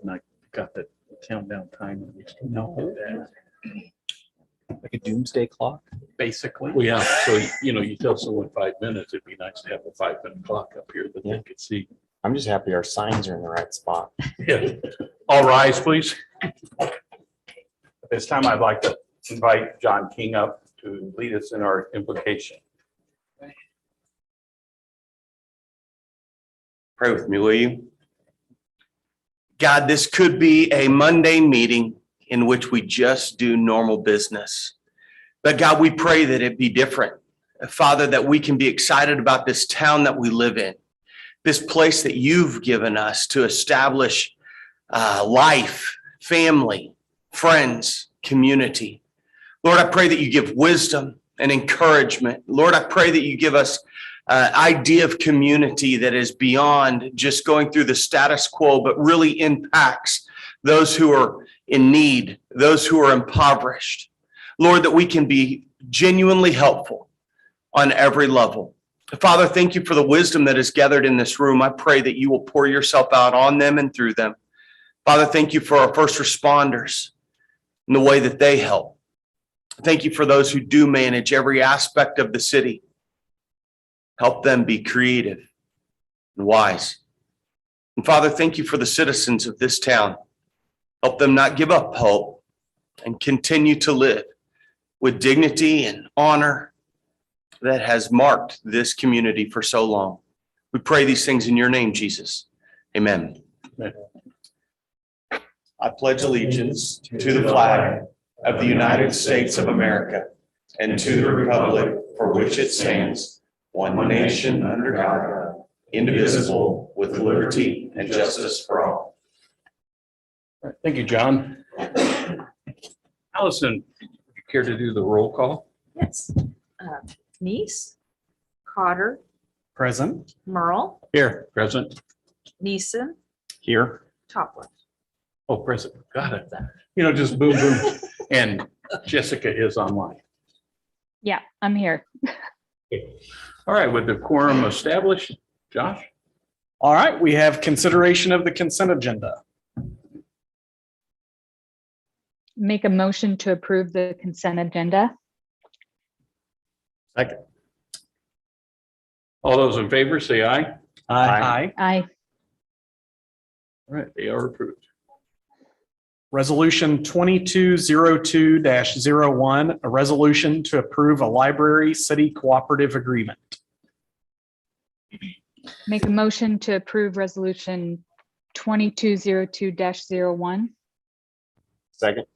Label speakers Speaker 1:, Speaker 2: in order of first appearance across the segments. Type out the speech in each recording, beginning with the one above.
Speaker 1: And I got the countdown timer. No,
Speaker 2: Like a doomsday clock.
Speaker 1: basically.
Speaker 3: Well, yeah, so, you tell someone 5 minutes, it'd be nice to have a 5-minute clock up here that
Speaker 2: Yeah.
Speaker 3: they could see.
Speaker 2: I'm just happy our signs are in the right spot.
Speaker 3: Yeah. All rise, please.
Speaker 1: At this time, I'd like to invite John King up to lead us in our implication.
Speaker 4: Pray with me, will you? God, this could be a Monday meeting in which we just do normal business. But God, we pray that it be different. Father, that we can be excited about this town that we live in, this place that you've given us to establish life, family, friends, community. Lord, I pray that you give wisdom and encouragement. Lord, I pray that you give us idea of community that is beyond just going through the status quo, but really impacts those who are in need, those who are impoverished. Lord, that we can be genuinely helpful on every level. Father, thank you for the wisdom that is gathered in this room. I pray that you will pour yourself out on them and through them. Father, thank you for our first responders and the way that they help. Thank you for those who do manage every aspect of the city. Help them be creative and wise. And Father, thank you for the citizens of this town. Help them not give up hope and continue to live with dignity and honor that has marked this community for so long. We pray these things in your name, Jesus. Amen. I pledge allegiance to the flag of the United States of America and to the republic for which it stands, one nation under God, indivisible, with liberty and justice for all.
Speaker 3: All right, thank you, John. Allison, would you care to do the roll call?
Speaker 5: Yes. Neese, Cotter,
Speaker 1: Present.
Speaker 5: Merle,
Speaker 3: Here. Present.
Speaker 5: Neeson,
Speaker 2: Here.
Speaker 5: Topler.
Speaker 3: Oh, present. Got it. Just boom, boom. And Jessica is online.
Speaker 6: Yeah, I'm here.
Speaker 3: All right, with the quorum established, Josh?
Speaker 7: All right, we have consideration of the consent agenda.
Speaker 6: Make a motion to approve the consent agenda.
Speaker 3: Second. All those in favor, say aye.
Speaker 7: Aye.
Speaker 6: Aye.
Speaker 3: All right, they are approved.
Speaker 7: Resolution 2202-01, a resolution to approve a library city cooperative agreement.
Speaker 6: Make a motion to approve resolution 2202-01.
Speaker 2: Second.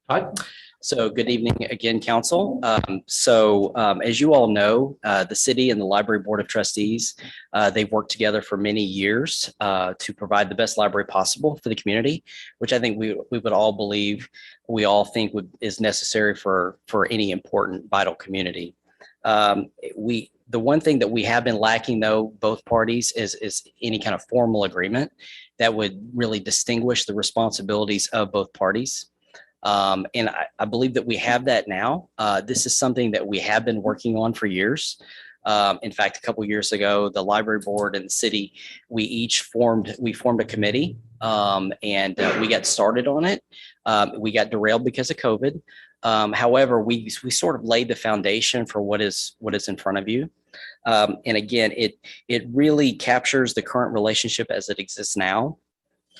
Speaker 3: Todd?
Speaker 8: So good evening again, council. As you all know, the city and the library board of trustees, they've worked together for many years to provide the best library possible for the community, which I think we would all believe, we all think is necessary for any important vital community. The one thing that we have been lacking, though, both parties is any kind of formal agreement that would really distinguish the responsibilities of both parties. And I believe that we have that now. This is something that we have been working on for years. In fact, a couple of years ago, the library board and the city, we formed a committee and we got started on it. We got derailed because of COVID. However, we sort of laid the foundation for what is in front of you. And again, it really captures the current relationship as it exists now.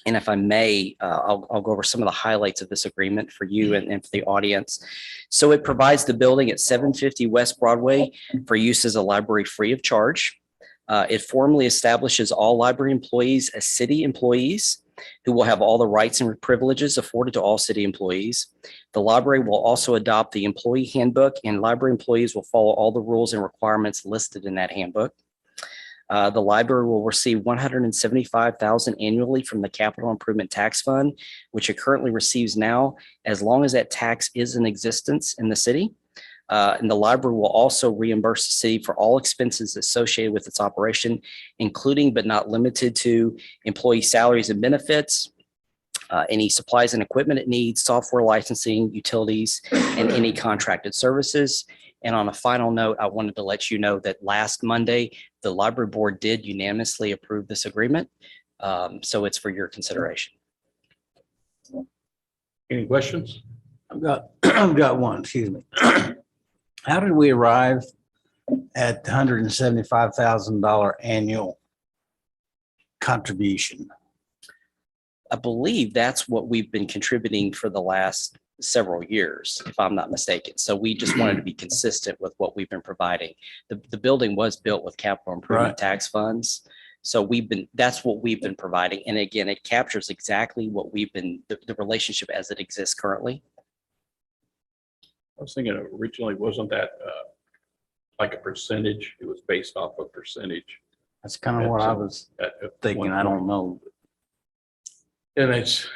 Speaker 8: And if I may, I'll go over some of the highlights of this agreement for you and for the audience. So it provides the building at 750 West Broadway for use as a library free of charge. It formally establishes all library employees as city employees who will have all the rights and privileges afforded to all city employees. The library will also adopt the employee handbook, and library employees will follow all the rules and requirements listed in that handbook. The library will receive $175,000 annually from the Capital Improvement Tax Fund, which it currently receives now, as long as that tax is in existence in the city. And the library will also reimburse the city for all expenses associated with its operation, including but not limited to employee salaries and benefits, any supplies and equipment it needs, software licensing, utilities, and any contracted services. And on a final note, I wanted to let you know that last Monday, the library board did unanimously approve this agreement. So it's for your consideration.
Speaker 3: Any questions?
Speaker 9: I've got one, excuse me. How did we arrive at the $175,000 annual contribution?
Speaker 8: I believe that's what we've been contributing for the last several years, if I'm not mistaken. So we just wanted to be consistent with what we've been providing. The building was built with capital improvement
Speaker 9: Right.
Speaker 8: tax funds. So that's what we've been providing. And again, it captures exactly what we've been, the relationship as it exists currently.
Speaker 3: I was thinking originally, wasn't that like a percentage? It was based off a percentage.
Speaker 9: That's kind of what I was
Speaker 3: at
Speaker 9: thinking.
Speaker 3: one
Speaker 9: I don't
Speaker 3: point.
Speaker 9: know.
Speaker 3: And it's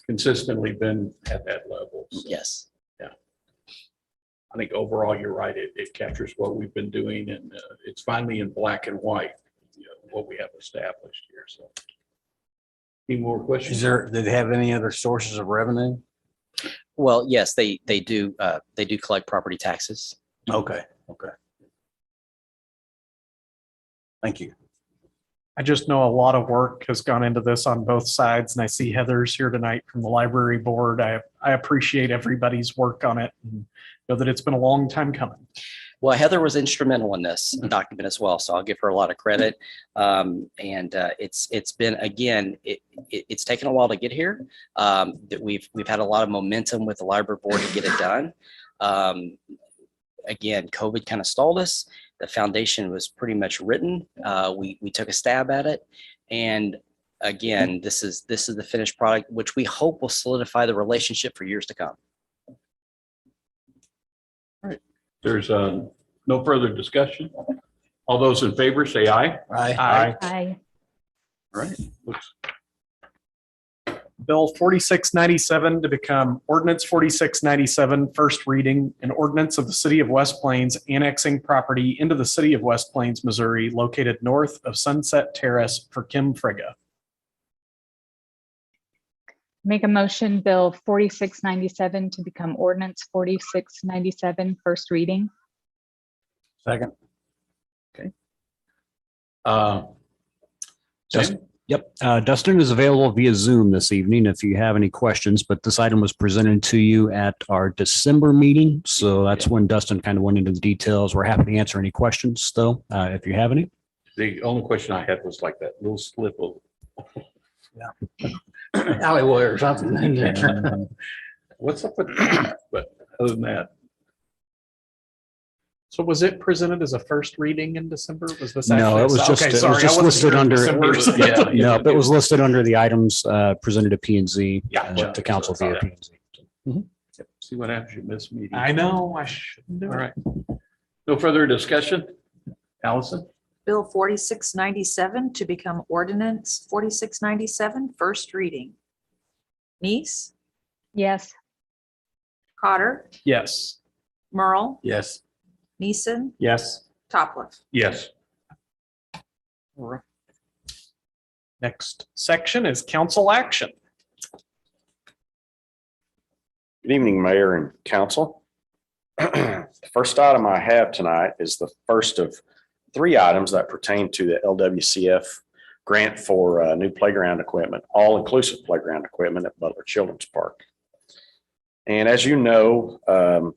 Speaker 3: consistently been at that level. So
Speaker 8: Yes.
Speaker 3: I think overall, you're right. It captures what we've been doing, and it's finally in black and white, what we have established here. So any more questions?
Speaker 9: Did they have any other sources of revenue?
Speaker 8: Well, yes, they do collect property taxes.
Speaker 9: Okay, okay. Thank you.
Speaker 7: I just know a lot of work has gone into this on both sides, and I see Heather's here tonight from the library board. I appreciate everybody's work on it and know that it's been a long time coming.
Speaker 8: Well, Heather was instrumental in this document as well, so I'll give her a lot of credit. It's been, again, it's taken a while to get here. That we've had a lot of momentum with the library board to get it done. Again, COVID kind of stalled us. The foundation was pretty much written. We took a stab at it, and again, this is the finished product, which we hope will solidify the relationship for years to come.
Speaker 3: There's no further discussion. All those in favor say aye.
Speaker 9: Aye.
Speaker 6: Aye.
Speaker 3: All right. Looks-
Speaker 7: Bill 4697 to become ordinance 4697, first reading, an ordinance of the city of West Plains annexing property into the city of West Plains, Missouri, located north of Sunset Terrace for Kim Frigga.
Speaker 6: Make a motion, Bill 4697 to become ordinance 4697, first reading.
Speaker 9: Second.
Speaker 3: Sam?
Speaker 10: Yep. Dustin is available via Zoom this evening if you have any questions, but this item was presented to you at our December meeting. So that's when Dustin kind of went into the details. We're happy to answer any questions though, if you have any.
Speaker 3: The only question I had was like that little slip of.
Speaker 9: Alleyway or something.
Speaker 3: What's up with that? But other than that,
Speaker 7: So was it presented as a first reading in December? Was this?
Speaker 10: No,
Speaker 7: actually
Speaker 10: it was
Speaker 7: a-
Speaker 10: just,
Speaker 7: okay,
Speaker 10: it was
Speaker 7: sorry, I
Speaker 10: just
Speaker 7: wasn't
Speaker 10: listed
Speaker 7: here in
Speaker 10: under,
Speaker 7: December, so-
Speaker 3: yeah.
Speaker 10: no, it was listed under the items presented to P and Z
Speaker 3: Gotcha.
Speaker 10: to council via P and Z.
Speaker 3: see what happens, you miss meetings.
Speaker 7: I know, I shouldn't do
Speaker 3: All
Speaker 7: it.
Speaker 3: right. No further discussion? Allison?
Speaker 5: Bill 4697 to become ordinance 4697, first reading. Neese,
Speaker 6: Yes.
Speaker 5: Cotter,
Speaker 7: Yes.
Speaker 5: Merle,
Speaker 9: Yes.
Speaker 5: Neeson,
Speaker 2: Yes.
Speaker 5: Topliff.
Speaker 3: Yes.
Speaker 7: All right. Next section is council action.
Speaker 11: Good evening, Mayor and Council. The first item I have tonight is the first of three items that pertain to the LWCF grant for new playground equipment, all-inclusive playground equipment at Butler Children's Park. And as you know,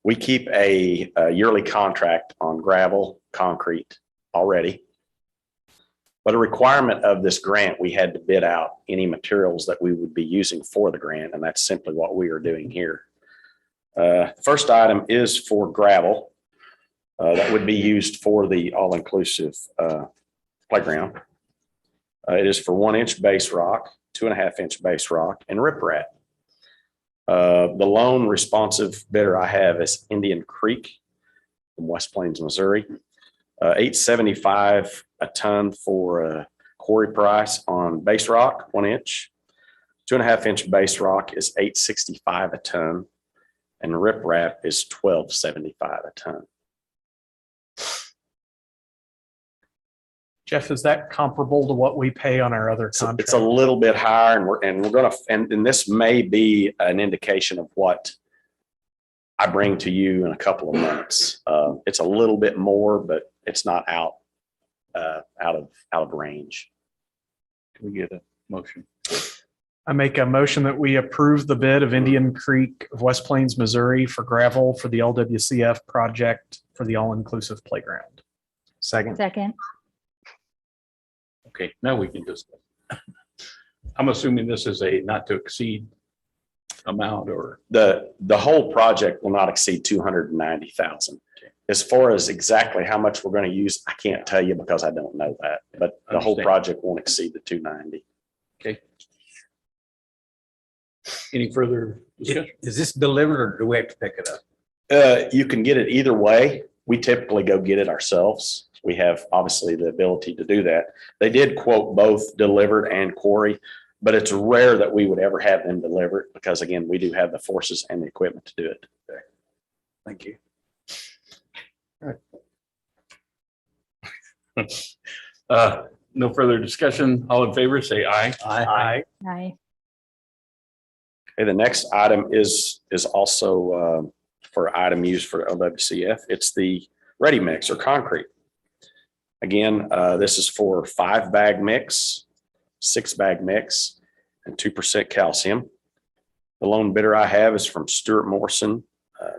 Speaker 11: we keep a yearly contract on gravel, concrete already. But a requirement of this grant, we had to bid out any materials that we would be using for the grant, and that's simply what we are doing here. First item is for gravel that would be used for the all-inclusive playground. It is for 1-inch base rock, 2.5-inch base rock, and riprap. The lone responsive bidder I have is Indian Creek from West Plains, Missouri. $8.75 a ton for quarry price on base rock, 1-inch. 2.5-inch base rock is $8.65 a ton, and riprap is $12.75 a ton.
Speaker 7: Jeff, is that comparable to what we pay on our other
Speaker 11: So
Speaker 7: contract?
Speaker 11: it's a little bit higher, and we're gonna, and this may be an indication of what I bring to you in a couple of months. It's a little bit more, but it's not out of range.
Speaker 3: we get a motion?
Speaker 7: I make a motion that we approve the bid of Indian Creek of West Plains, Missouri for gravel for the LWCF project for the all-inclusive playground.
Speaker 2: Second.
Speaker 6: Second.
Speaker 3: Okay, now we can discuss. I'm assuming this is a not to exceed amount or,
Speaker 11: The whole project will not exceed 290,000. As far as exactly how much we're going to use, I can't tell you because I don't know that, but the whole
Speaker 3: Understand.
Speaker 11: project won't exceed the 290.
Speaker 3: okay. Any further discussion?
Speaker 9: Is this delivered or do we have to pick it up?
Speaker 11: You can get it either way. We typically go get it ourselves. We have obviously the ability to do that. They did quote both delivered and quarry, but it's rare that we would ever have them delivered because again, we do have the forces and the equipment to do it.
Speaker 9: Thank you.
Speaker 3: No further discussion. All in favor, say aye.
Speaker 7: Aye.
Speaker 6: Aye.
Speaker 11: Okay, the next item is also for item used for LWCF. It's the ready mix or concrete. Again, this is for 5-bag mix, 6-bag mix, and 2% calcium. The lone bidder I have is from Stuart Morrison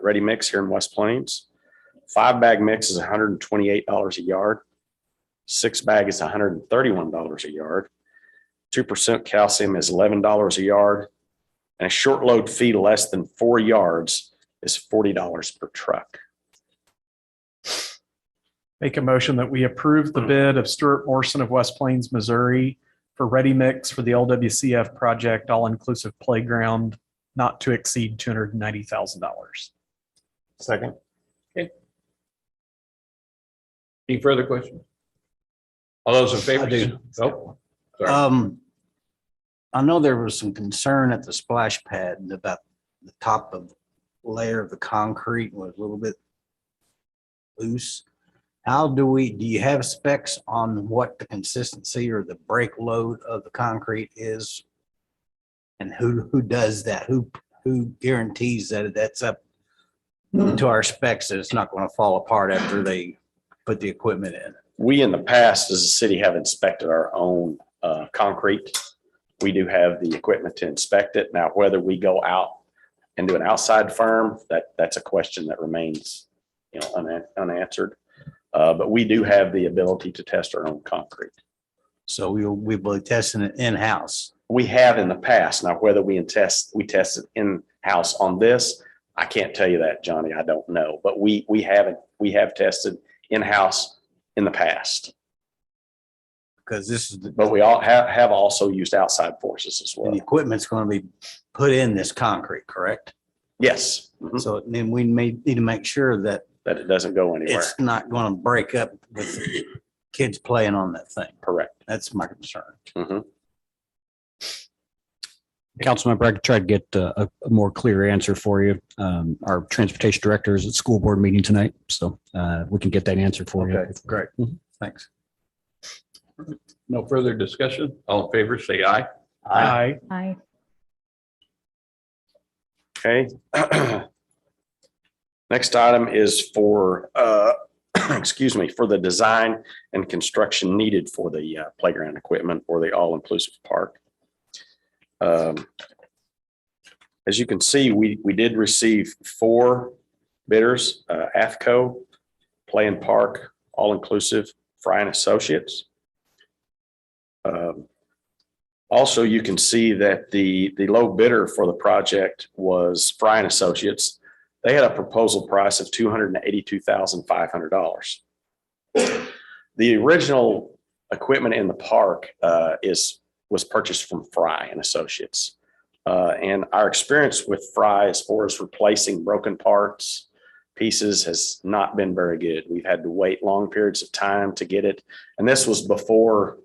Speaker 11: Ready Mix here in West Plains. 5-bag mix is $128 a yard. 6-bag is $131 a yard. 2% calcium is $11 a yard. And a short load fee less than 4 yards is $40 per truck.
Speaker 7: Make a motion that we approve the bid of Stuart Morrison of West Plains, Missouri for ready mix for the LWCF project, all-inclusive playground, not to exceed $290,000.
Speaker 2: Second.
Speaker 3: Any further questions? All those in favor?
Speaker 9: I do.
Speaker 3: Oh, sorry.
Speaker 9: I know there was some concern at the splash pad about the top of layer of the concrete was a little bit loose. How do you have specs on what the consistency or the break load of the concrete is? And who does that? Who guarantees that that's up to our specs that it's not going to fall apart after they put the equipment in?
Speaker 11: We in the past as a city have inspected our own concrete. We do have the equipment to inspect it. Now, whether we go out and do an outside firm, that's a question that remains, unanswered. But we do have the ability to test our own concrete.
Speaker 9: So we'll be testing it in-house.
Speaker 11: We have in the past. Now, whether we test it in-house on this, I can't tell you that, Johnny. I don't know. But we have tested in-house in the past.
Speaker 9: Because this is
Speaker 11: But we all have also used outside forces as
Speaker 9: and
Speaker 11: well.
Speaker 9: the equipment's going to be put in this concrete, correct?
Speaker 11: Yes. Mhm.
Speaker 9: So then we may need to make sure that
Speaker 11: That it doesn't go anywhere.
Speaker 9: it's not going to break up with kids playing on that thing.
Speaker 11: Correct.
Speaker 9: That's my concern.
Speaker 11: Mhm.
Speaker 10: Councilmember, I could try to get a more clear answer for you. Our transportation director is at school board meeting tonight, so we can get that answer for you.
Speaker 9: Okay, great. Thanks.
Speaker 3: No further discussion. All in favor, say aye.
Speaker 7: Aye.
Speaker 6: Aye.
Speaker 11: Okay. Next item is for, for the design and construction needed for the playground equipment or the all-inclusive park. As you can see, we did receive 4 bidders, AFCO, Play and Park, All-Inclusive, Fry and Associates. Also, you can see that the low bidder for the project was Fry and Associates. They had a proposal price of $282,500. The original equipment in the park was purchased from Fry and Associates. And our experience with Fry as far as replacing broken parts, pieces has not been very good. We've had to wait long periods of time to get it. And this was before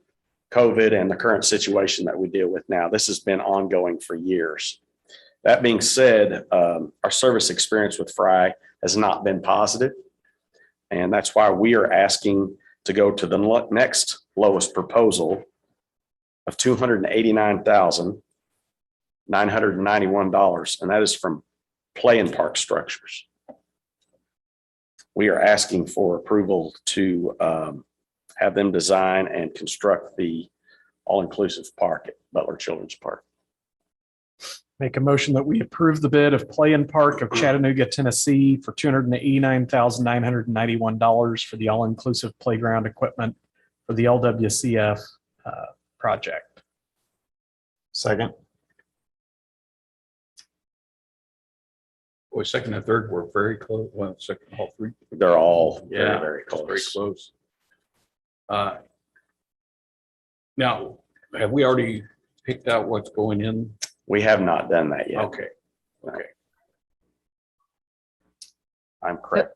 Speaker 11: COVID and the current situation that we deal with now. This has been ongoing for years. That being said, our service experience with Fry has not been positive. And that's why we are asking to go to the next lowest proposal of $289,991. And that is from Play and Park Structures. We are asking for approval to have them design and construct the all-inclusive park at Butler Children's Park.
Speaker 7: Make a motion that we approve the bid of Play and Park of Chattanooga, Tennessee for $289,991 for the all-inclusive playground equipment for the LWCF project.
Speaker 2: Second.
Speaker 3: Boy, second and third were very close. Well, second, all three.
Speaker 11: They're all very,
Speaker 3: Yeah,
Speaker 11: very
Speaker 3: Very
Speaker 11: close.
Speaker 3: close. Now, have we already picked out what's going in?
Speaker 11: We have not done that yet.
Speaker 3: Okay. Okay.
Speaker 11: I'm correct.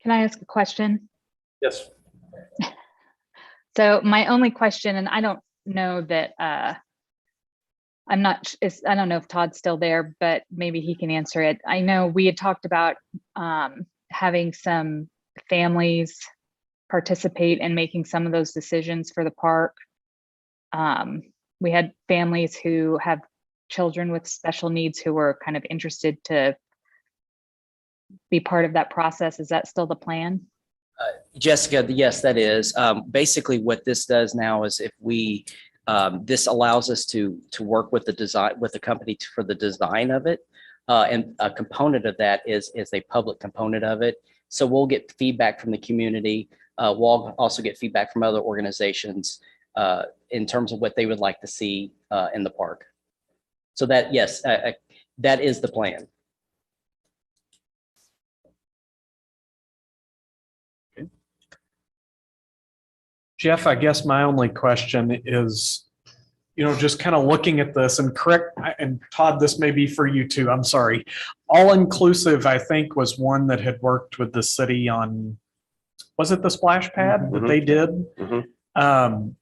Speaker 6: Can I ask a question?
Speaker 3: Yes.
Speaker 6: So my only question, and I don't know that, I don't know if Todd's still there, but maybe he can answer it. I know we had talked about having some families participate in making some of those decisions for the park. We had families who have children with special needs who were kind of interested to be part of that process. Is that still the plan?
Speaker 8: Jessica, yes, that is. Basically, what this does now is if we, this allows us to work with the company for the design of it. And a component of that is a public component of it. So we'll get feedback from the community. We'll also get feedback from other organizations in terms of what they would like to see in the park. So that, yes, that is the plan.
Speaker 7: Jeff, I guess my only question is, just kind of looking at this and and Todd, this may be for you too. I'm sorry. All inclusive, I think, was one that had worked with the city on, was it the splash pad that they did?
Speaker 11: Mhm.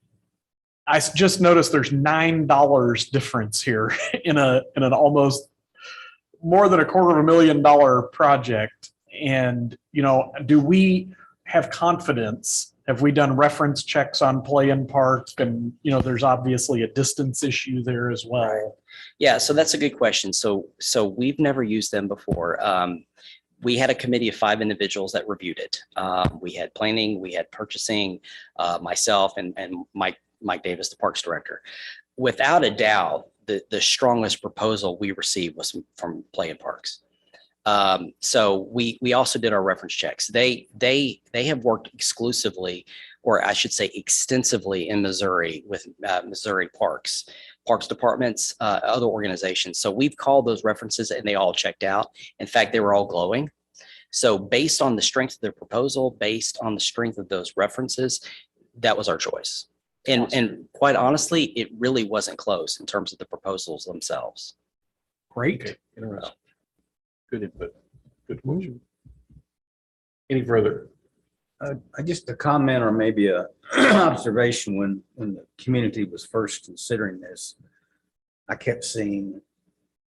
Speaker 7: I just noticed there's $9 difference here in an almost more than $250,000 project. And, do we have confidence? Have we done reference checks on Play and Park? And, there's obviously a distance issue there as well.
Speaker 8: Yeah, so that's a good question. So we've never used them before. We had a committee of 5 individuals that reviewed it. We had planning, we had purchasing, myself and Mike Davis, the parks director. Without a doubt, the strongest proposal we received was from Play and Parks. So we also did our reference checks. They have worked exclusively, or I should say extensively, in Missouri with Missouri parks departments, other organizations. So we've called those references and they all checked out. In fact, they were all glowing. So based on the strength of their proposal, based on the strength of those references, that was our choice. And quite honestly, it really wasn't close in terms of the proposals themselves.
Speaker 7: Great.
Speaker 3: Okay. Interesting. Good input. Good question. Any further?
Speaker 9: Just a comment or maybe a observation when the community was first considering this, I kept seeing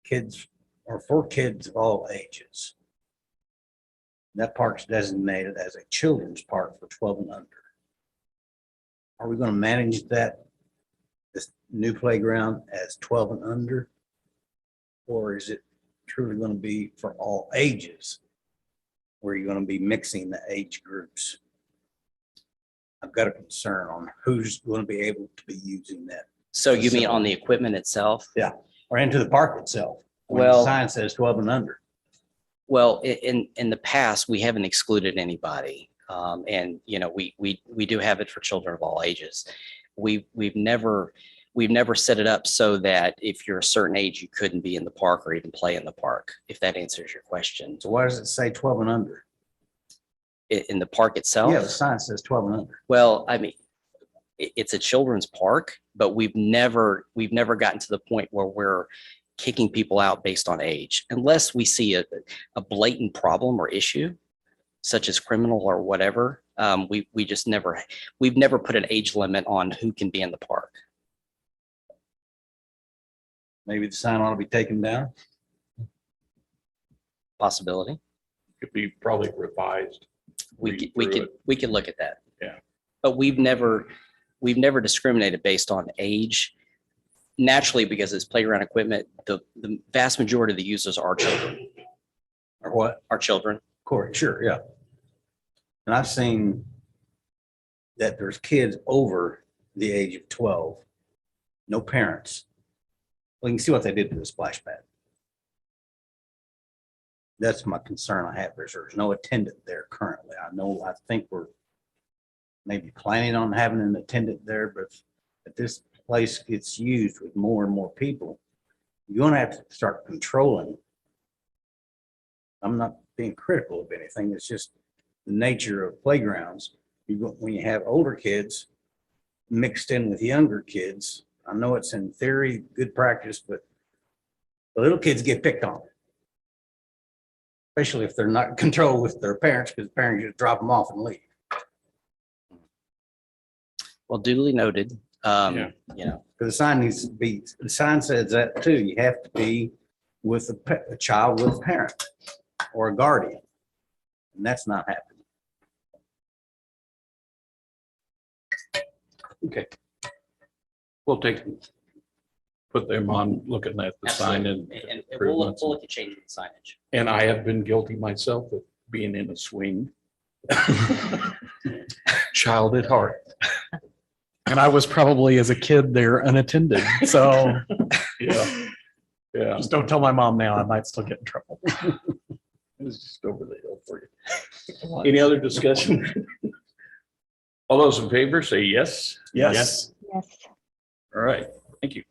Speaker 9: kids or for kids of all ages. That park's designated as a children's park for 12 and under. Are we going to manage this new playground as 12 and under? Or is it truly going to be for all ages, where you're going to be mixing the age groups? I've got a concern on who's going to be able to be using that.
Speaker 8: So you mean on the equipment itself?
Speaker 9: Yeah, or into the park itself. When
Speaker 8: Well-
Speaker 9: the sign says 12 and under.
Speaker 8: Well, in the past, we haven't excluded anybody. And, we do have it for children of all ages. We've never set it up so that if you're a certain age, you couldn't be in the park or even play in the park, if that answers your question.
Speaker 9: So why does it say 12 and under?
Speaker 8: In the park itself?
Speaker 9: Yeah, the sign says 12 and under.
Speaker 8: Well, I mean, it's a children's park, but we've never gotten to the point where we're kicking people out based on age, unless we see a blatant problem or issue, such as criminal or whatever. We've never put an age limit on who can be in the park.
Speaker 9: Maybe the sign ought to be taken down.
Speaker 8: Possibility.
Speaker 3: Could be probably revised.
Speaker 8: We
Speaker 3: Read
Speaker 8: could
Speaker 3: through
Speaker 8: we
Speaker 3: it.
Speaker 8: could look at that.
Speaker 3: Yeah.
Speaker 8: But we've never discriminated based on age. Naturally, because it's playground equipment, the vast majority of the users are children.
Speaker 9: Or what?
Speaker 8: Are children.
Speaker 9: Correct, sure, yeah. And I've seen that there's kids over the age of 12. No parents. Well, you can see what they did to the splash pad. That's my concern I have. There's no attendant there currently. I think we're maybe planning on having an attendant there, but if this place gets used with more and more people, you're gonna have to start controlling. I'm not being critical of anything. It's just the nature of playgrounds. When you have older kids mixed in with younger kids, I know it's in theory good practice, but the little kids get picked on. Especially if they're not in control with their parents, because parents just drop them off and leave.
Speaker 8: Well, duly noted.
Speaker 3: Yeah.
Speaker 8: You know,
Speaker 9: Because the sign needs to be, the sign says that too. You have to be with a child with a parent or a guardian. And that's not happening.
Speaker 3: Okay. We'll put them on looking at the sign and
Speaker 8: and
Speaker 3: improvements.
Speaker 8: we'll look at changing the signage.
Speaker 3: And I have been guilty myself of being in a swing. Child at heart.
Speaker 7: And I was probably as a kid there unattended. So
Speaker 3: Yeah. Yeah.
Speaker 7: just don't tell my mom now. I might still get in trouble.
Speaker 3: It was just over the hill for you. Any other discussion? All those in favor say yes.
Speaker 7: Yes.
Speaker 6: Yes.
Speaker 3: All right, thank you.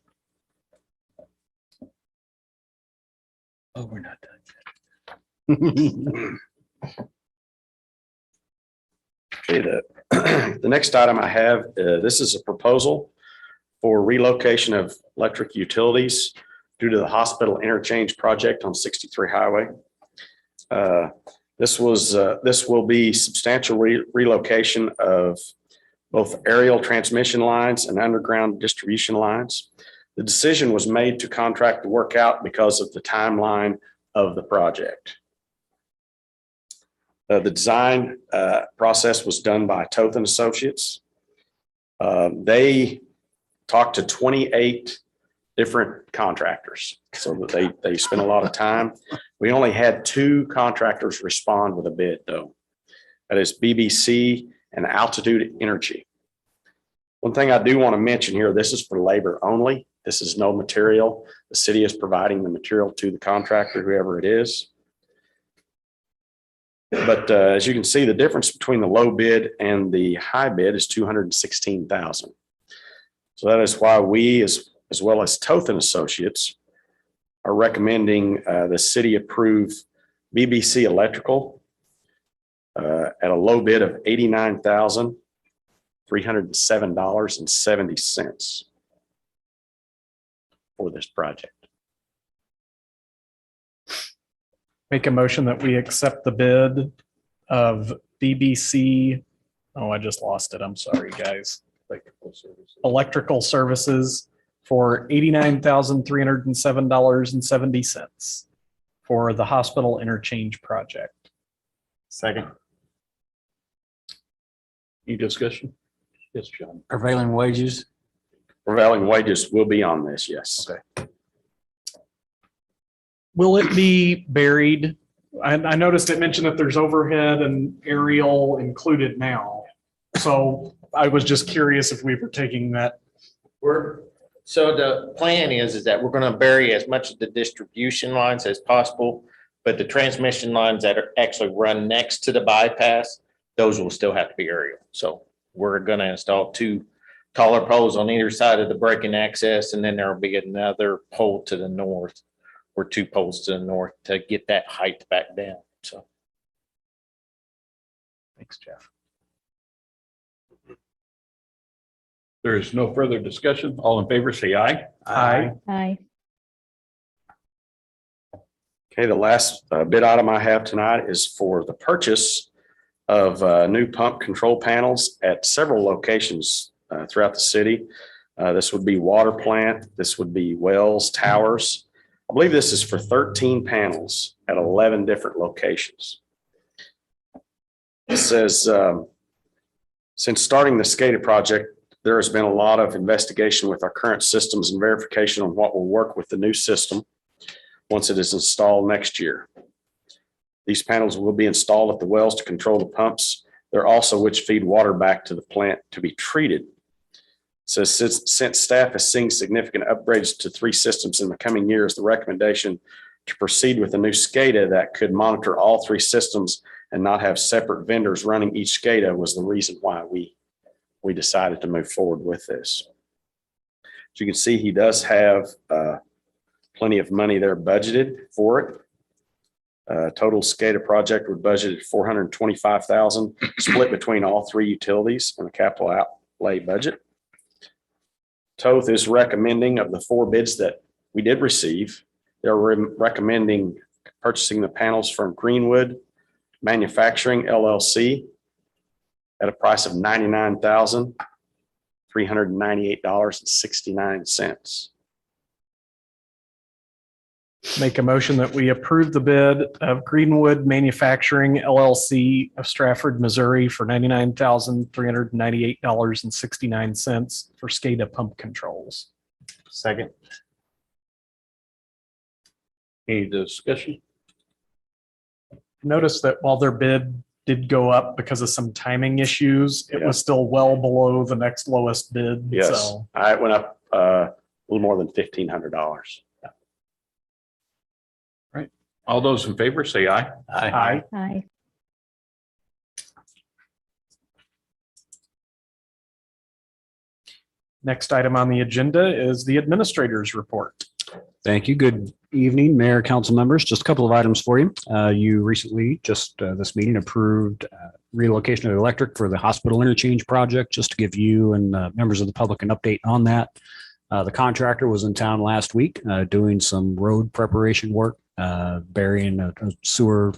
Speaker 3: Oh, we're not done.
Speaker 11: Okay, the next item I have, this is a proposal for relocation of electric utilities due to the hospital interchange project on 63 Highway. This will be substantial relocation of both aerial transmission lines and underground distribution lines. The decision was made to contract the work out because of the timeline of the project. The design process was done by Toth and Associates. They talked to 28 different contractors, so that they spent a lot of time. We only had 2 contractors respond with a bid, though. That is BBC and Altitude Energy. One thing I do want to mention here, this is for labor only. This is no material. The city is providing the material to the contractor, whoever it is. But as you can see, the difference between the low bid and the high bid is $216,000. So that is why we, as well as Toth and Associates, are recommending the city approve BBC Electrical at a low bid of $89,307.70 for this project.
Speaker 7: Make a motion that we accept the bid of BBC. Oh, I just lost it. I'm sorry, guys. Electrical services for $89,307.70 for the hospital interchange project.
Speaker 2: Second.
Speaker 3: Any discussion? Yes, John.
Speaker 9: Prevailing wages.
Speaker 11: Prevailing wages will be on this, yes.
Speaker 9: Okay.
Speaker 7: Will it be buried? I noticed it mentioned that there's overhead and aerial included now. So I was just curious if we were taking that.
Speaker 12: So the plan is that we're going to bury as much of the distribution lines as possible, but the transmission lines that are actually run next to the bypass, those will still have to be aerial. So we're going to install 2 taller poles on either side of the breaking access, and then there will be another pole to the north, or 2 poles to the north to get that height back down. So.
Speaker 7: Thanks, Jeff.
Speaker 3: There is no further discussion. All in favor, say aye.
Speaker 7: Aye.
Speaker 6: Aye.
Speaker 11: Okay, the last bid item I have tonight is for the purchase of new pump control panels at several locations throughout the city. This would be water plant. This would be wells, towers. I believe this is for 13 panels at 11 different locations. It says, since starting the SCADA project, there has been a lot of investigation with our current systems and verification on what will work with the new system once it is installed next year. These panels will be installed at the wells to control the pumps. They're also which feed water back to the plant to be treated. So since staff is seeing significant upgrades to 3 systems in the coming years, the recommendation to proceed with a new SCADA that could monitor all 3 systems and not have separate vendors running each SCADA was the reason why we decided to move forward with this. As you can see, he does have plenty of money there budgeted for it. Total SCADA project was budgeted $425,000, split between all 3 utilities in the capital outlay budget. TOTH is recommending of the 4 bids that we did receive, they're recommending purchasing the panels from Greenwood Manufacturing LLC at a price of $99,398.69.
Speaker 7: Make a motion that we approve the bid of Greenwood Manufacturing LLC of Stratford, Missouri for $99,398.69 for SCADA pump controls.
Speaker 2: Second.
Speaker 3: Any discussion?
Speaker 7: Notice that while their bid did go up because of some timing issues, it
Speaker 11: Yeah.
Speaker 7: was still well below the next lowest bid.
Speaker 11: Yes,
Speaker 7: So
Speaker 11: it went up a little more than $1,500.
Speaker 3: All those in favor say aye.
Speaker 7: aye.
Speaker 6: Aye.
Speaker 7: Next item on the agenda is the administrator's report.
Speaker 10: Thank you. Good evening, Mayor, council members. Just a couple of items for you. You recently, just this meeting, approved relocation of electric for the hospital interchange project, just to give you and members of the public an update on that. The contractor was in town last week doing some road preparation work, burying a sewer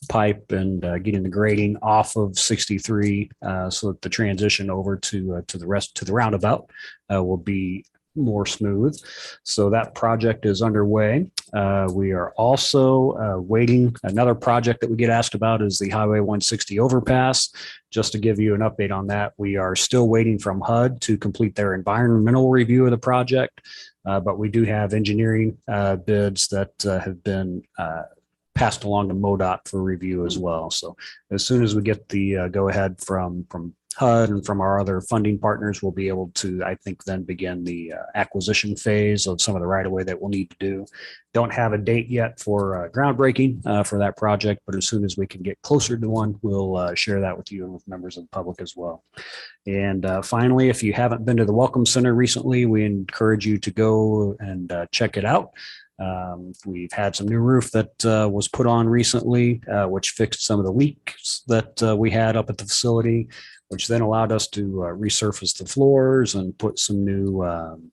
Speaker 10: pipe and getting the grading off of 63 so that the transition over to the roundabout will be more smooth. So that project is underway. We are also waiting. Another project that we get asked about is the Highway 160 overpass. Just to give you an update on that, we are still waiting from HUD to complete their environmental review of the project. But we do have engineering bids that have been passed along to MoDOT for review as well. So as soon as we get the go ahead from HUD and from our other funding partners, we'll be able to, I think, then begin the acquisition phase of some of the right of way that we'll need to do. Don't have a date yet for groundbreaking for that project, but as soon as we can get closer to one, we'll share that with you and with members of the public as well. And finally, if you haven't been to the Welcome Center recently, we encourage you to go and check it out. We've had some new roof that was put on recently, which fixed some of the leaks that we had up at the facility, which then allowed us to resurface the floors and put some new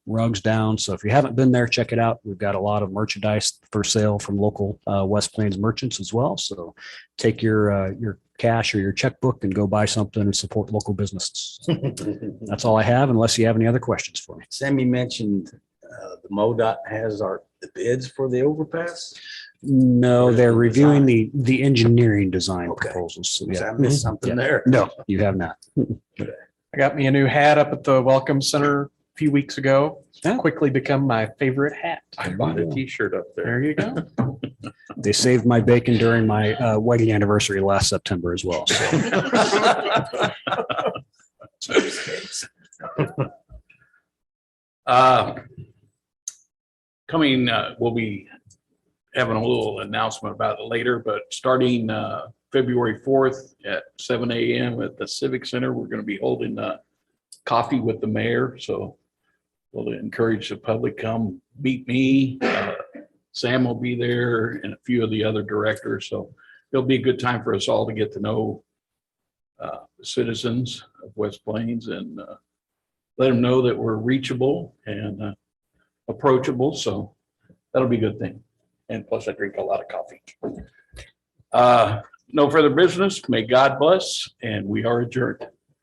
Speaker 10: rugs down. So if you haven't been there, check it out. We've got a lot of merchandise for sale from local West Plains merchants as well. So take your cash or your checkbook and go buy something and support local businesses. That's all I have, unless you have any other questions for me.
Speaker 9: Sammy mentioned the MoDOT has the bids for the overpass.
Speaker 10: No, they're
Speaker 9: The
Speaker 10: reviewing the engineering design
Speaker 9: Okay.
Speaker 10: proposals. So,
Speaker 9: So
Speaker 10: yeah.
Speaker 9: I missed something
Speaker 10: Yeah.
Speaker 9: there.
Speaker 10: No, you have not.
Speaker 7: I got me a new hat up at the Welcome Center a few weeks ago.
Speaker 10: Yeah.
Speaker 7: Quickly become my favorite hat.
Speaker 3: I bought a t-shirt up there.
Speaker 7: There you go.
Speaker 10: They saved my bacon during my wedding anniversary last September as well. So.
Speaker 3: Coming, we'll be having a little announcement about it later, but starting February 4th at 7 a.m. at the Civic Center, we're going to be holding coffee with the mayor. So we'll encourage the public, come meet me. Sam will be there and a few of the other directors. So it'll be a good time for us all to get to know the citizens of West Plains and let them know that we're reachable and approachable. So that'll be a good thing. And plus I drink a lot of coffee. No further business. May God bless, and we are adjourned.